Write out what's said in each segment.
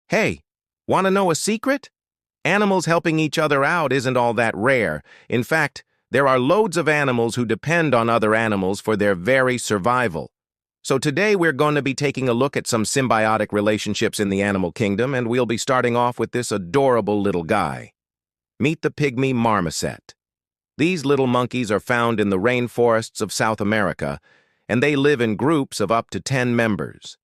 Hey, want to know a secret? Animals helping each other out isn't all that rare. In fact, there are loads of animals who depend on other animals for their very survival. So today we're going to be taking a look at some symbiotic relationships in the animal kingdom, and we'll be starting off with this adorable little guy. Meet the pygmy marmoset. These little monkeys are found in the rainforests of South America, and they live in groups of up to 10 members.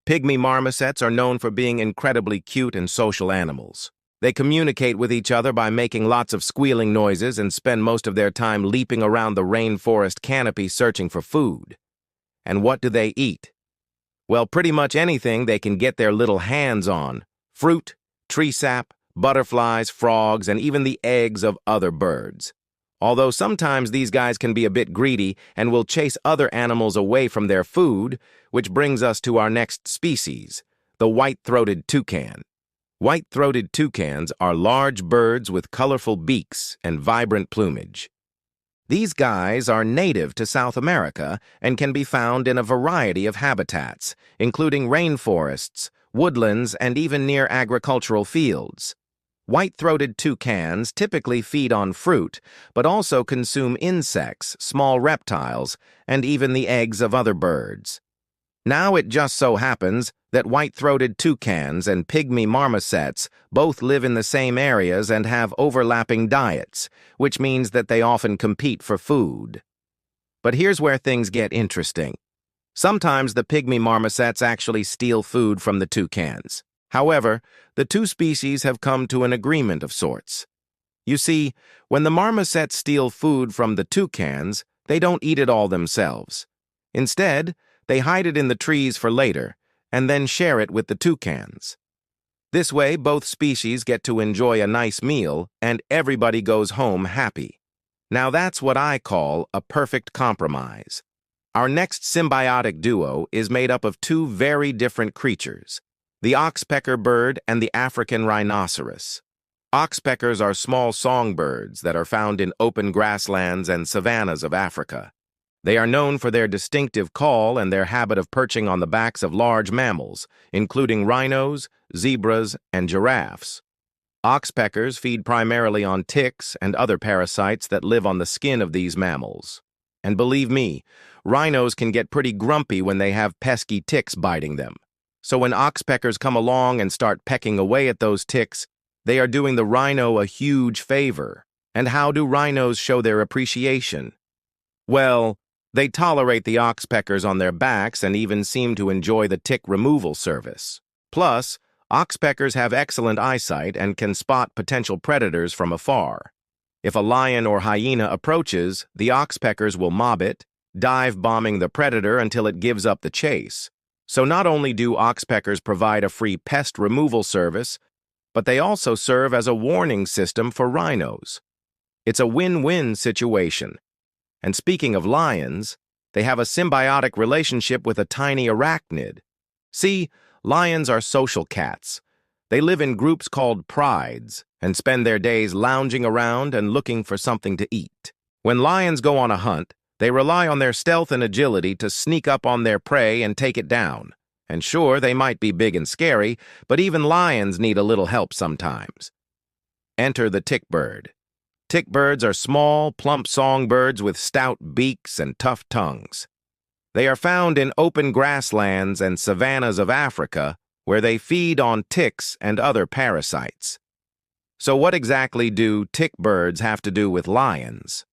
Pygmy marmosets are known for being incredibly cute and social animals. They communicate with each other by making lots of squealing noises and spend most of their time leaping around the rainforest canopy searching for food. And what do they eat? Well, pretty much anything they can get their little hands on. Fruit, tree sap, butterflies, frogs, and even the eggs of other birds. Although sometimes these guys can be a bit greedy and will chase other animals away from their food, which brings us to our next species, the white-throated toucan. White-throated toucans are large birds with colorful beaks and vibrant plumage. These guys are native to South America and can be found in a variety of habitats, including rainforests, woodlands, and even near agricultural fields. White-throated toucans typically feed on fruit, but also consume insects, small reptiles, and even the eggs of other birds. Now it just so happens that white-throated toucans and pygmy marmosets both live in the same areas and have overlapping diets, which means that they often compete for food. But here's where things get interesting. Sometimes the pygmy marmosets actually steal food from the toucans. However, the two species have come to an agreement of sorts. You see, when the marmosets steal food from the toucans, they don't eat it all themselves. Instead, they hide it in the trees for later, and then share it with the toucans. This way, both species get to enjoy a nice meal, and everybody goes home happy. Now that's what I call a perfect compromise. Our next symbiotic duo is made up of two very different creatures, the oxpecker bird and the African rhinoceros. Oxpeckers are small songbirds that are found in open grasslands and savannas of Africa. They are known for their distinctive call and their habit of perching on the backs of large mammals, including rhinos, zebras, and giraffes. Oxpeckers feed primarily on ticks and other parasites that live on the skin of these mammals. And believe me, rhinos can get pretty grumpy when they have pesky ticks biting them. So when oxpeckers come along and start pecking away at those ticks, they are doing the rhino a huge favor. And how do rhinos show their appreciation? Well, they tolerate the oxpeckers on their backs and even seem to enjoy the tick removal service. Plus, oxpeckers have excellent eyesight and can spot potential predators from afar. If a lion or hyena approaches, the oxpeckers will mob it, dive-bombing the predator until it gives up the chase. So not only do oxpeckers provide a free pest removal service, but they also serve as a warning system for rhinos. It's a win-win situation. And speaking of lions, they have a symbiotic relationship with a tiny arachnid. See, lions are social cats. They live in groups called prides and spend their days lounging around and looking for something to eat. When lions go on a hunt, they rely on their stealth and agility to sneak up on their prey and take it down. And sure, they might be big and scary, but even lions need a little help sometimes. Enter the tick bird. Tick birds are small, plump songbirds with stout beaks and tough tongues. They are found in open grasslands and savannas of Africa, where they feed on ticks and other parasites. So what exactly do tick birds have to do with lions?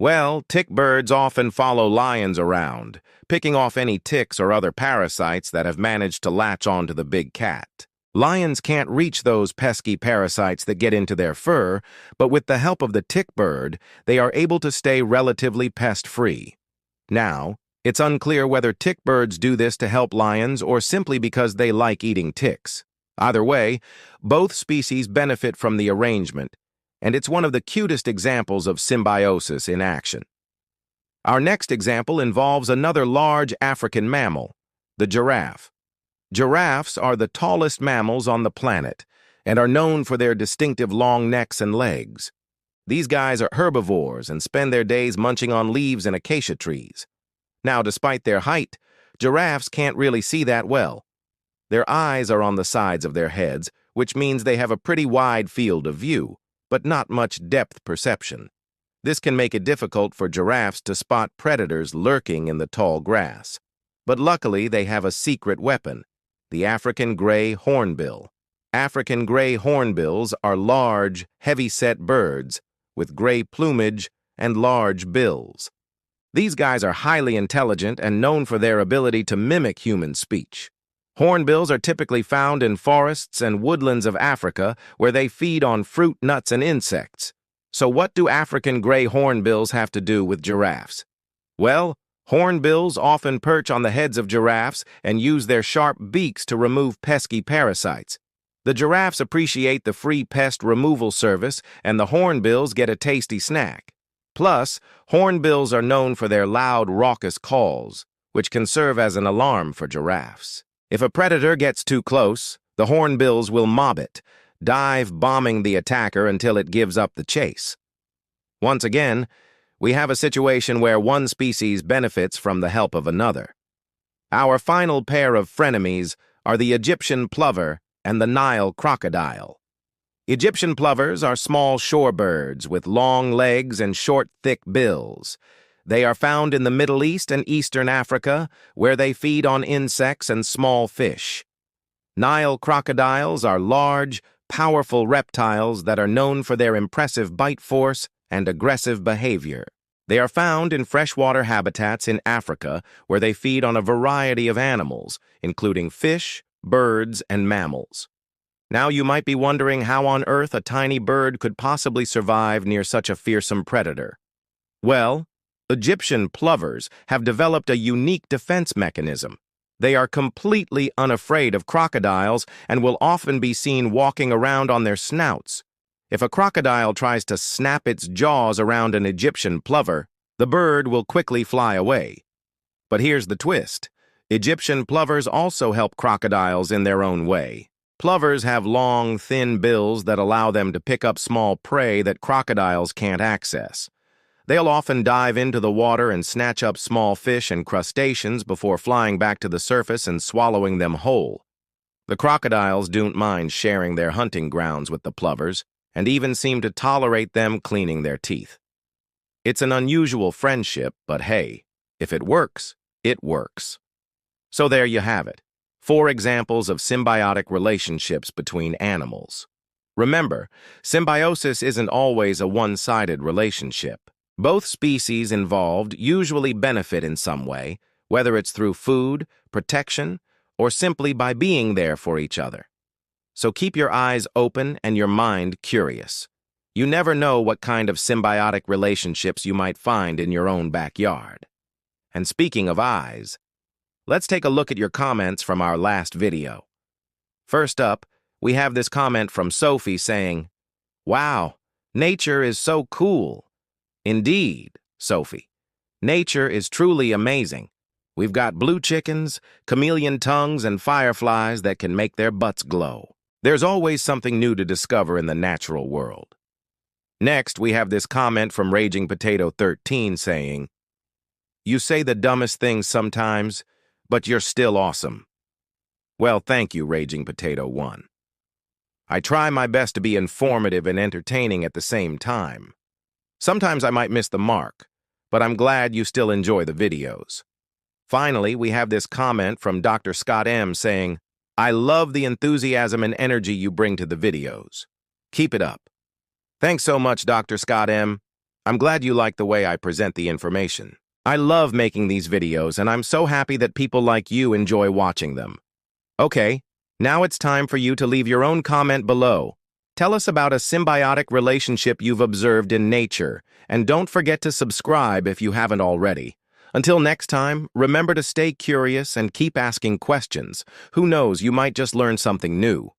Well, tick birds often follow lions around, picking off any ticks or other parasites that have managed to latch onto the big cat. Lions can't reach those pesky parasites that get into their fur, but with the help of the tick bird, they are able to stay relatively pest-free. Now, it's unclear whether tick birds do this to help lions or simply because they like eating ticks. Either way, both species benefit from the arrangement, and it's one of the cutest examples of symbiosis in action. Our next example involves another large African mammal, the giraffe. Giraffes are the tallest mammals on the planet and are known for their distinctive long necks and legs. These guys are herbivores and spend their days munching on leaves and acacia trees. Now, despite their height, giraffes can't really see that well. Their eyes are on the sides of their heads, which means they have a pretty wide field of view, but not much depth perception. This can make it difficult for giraffes to spot predators lurking in the tall grass. But luckily, they have a secret weapon, the African gray hornbill. African gray hornbills are large, heavy-set birds with gray plumage and large bills. These guys are highly intelligent and known for their ability to mimic human speech. Hornbills are typically found in forests and woodlands of Africa, where they feed on fruit, nuts, and insects. So what do African gray hornbills have to do with giraffes? Well, hornbills often perch on the heads of giraffes and use their sharp beaks to remove pesky parasites. The giraffes appreciate the free pest removal service, and the hornbills get a tasty snack. Plus, hornbills are known for their loud, raucous calls, which can serve as an alarm for giraffes. If a predator gets too close, the hornbills will mob it, dive-bombing the attacker until it gives up the chase. Once again, we have a situation where one species benefits from the help of another. Our final pair of frenemies are the Egyptian plover and the Nile crocodile. Egyptian plovers are small shorebirds with long legs and short, thick bills. They are found in the Middle East and Eastern Africa, where they feed on insects and small fish. Nile crocodiles are large, powerful reptiles that are known for their impressive bite force and aggressive behavior. They are found in freshwater habitats in Africa, where they feed on a variety of animals, including fish, birds, and mammals. Now you might be wondering how on earth a tiny bird could possibly survive near such a fearsome predator. Well, Egyptian plovers have developed a unique defense mechanism. They are completely unafraid of crocodiles and will often be seen walking around on their snouts. If a crocodile tries to snap its jaws around an Egyptian plover, the bird will quickly fly away. But here's the twist. Egyptian plovers also help crocodiles in their own way. Plovers have long, thin bills that allow them to pick up small prey that crocodiles can't access. They'll often dive into the water and snatch up small fish and crustaceans before flying back to the surface and swallowing them whole. The crocodiles don't mind sharing their hunting grounds with the plovers, and even seem to tolerate them cleaning their teeth. It's an unusual friendship, but hey, if it works, it works. So there you have it, 4 examples of symbiotic relationships between animals. Remember, symbiosis isn't always a one-sided relationship. Both species involved usually benefit in some way, whether it's through food, protection, or simply by being there for each other. So keep your eyes open and your mind curious. You never know what kind of symbiotic relationships you might find in your own backyard. And speaking of eyes, let's take a look at your comments from our last video. First up, we have this comment from Sophie saying, "Wow, nature is so cool." Indeed, Sophie. Nature is truly amazing. We've got blue chickens, chameleon tongues, and fireflies that can make their butts glow. There's always something new to discover in the natural world. Next, we have this comment from Raging Potato 13 saying, "You say the dumbest things sometimes, but you're still awesome." Well, thank you, Raging Potato 1. I try my best to be informative and entertaining at the same time. Sometimes I might miss the mark, but I'm glad you still enjoy the videos. Finally, we have this comment from Dr. Scott M. saying, "I love the enthusiasm and energy you bring to the videos. Keep it up." Thanks so much, Dr. Scott M. I'm glad you like the way I present the information. I love making these videos, and I'm so happy that people like you enjoy watching them. Okay, now it's time for you to leave your own comment below. Tell us about a symbiotic relationship you've observed in nature, and don't forget to subscribe if you haven't already. Until next time, remember to stay curious and keep asking questions. Who knows, you might just learn something new.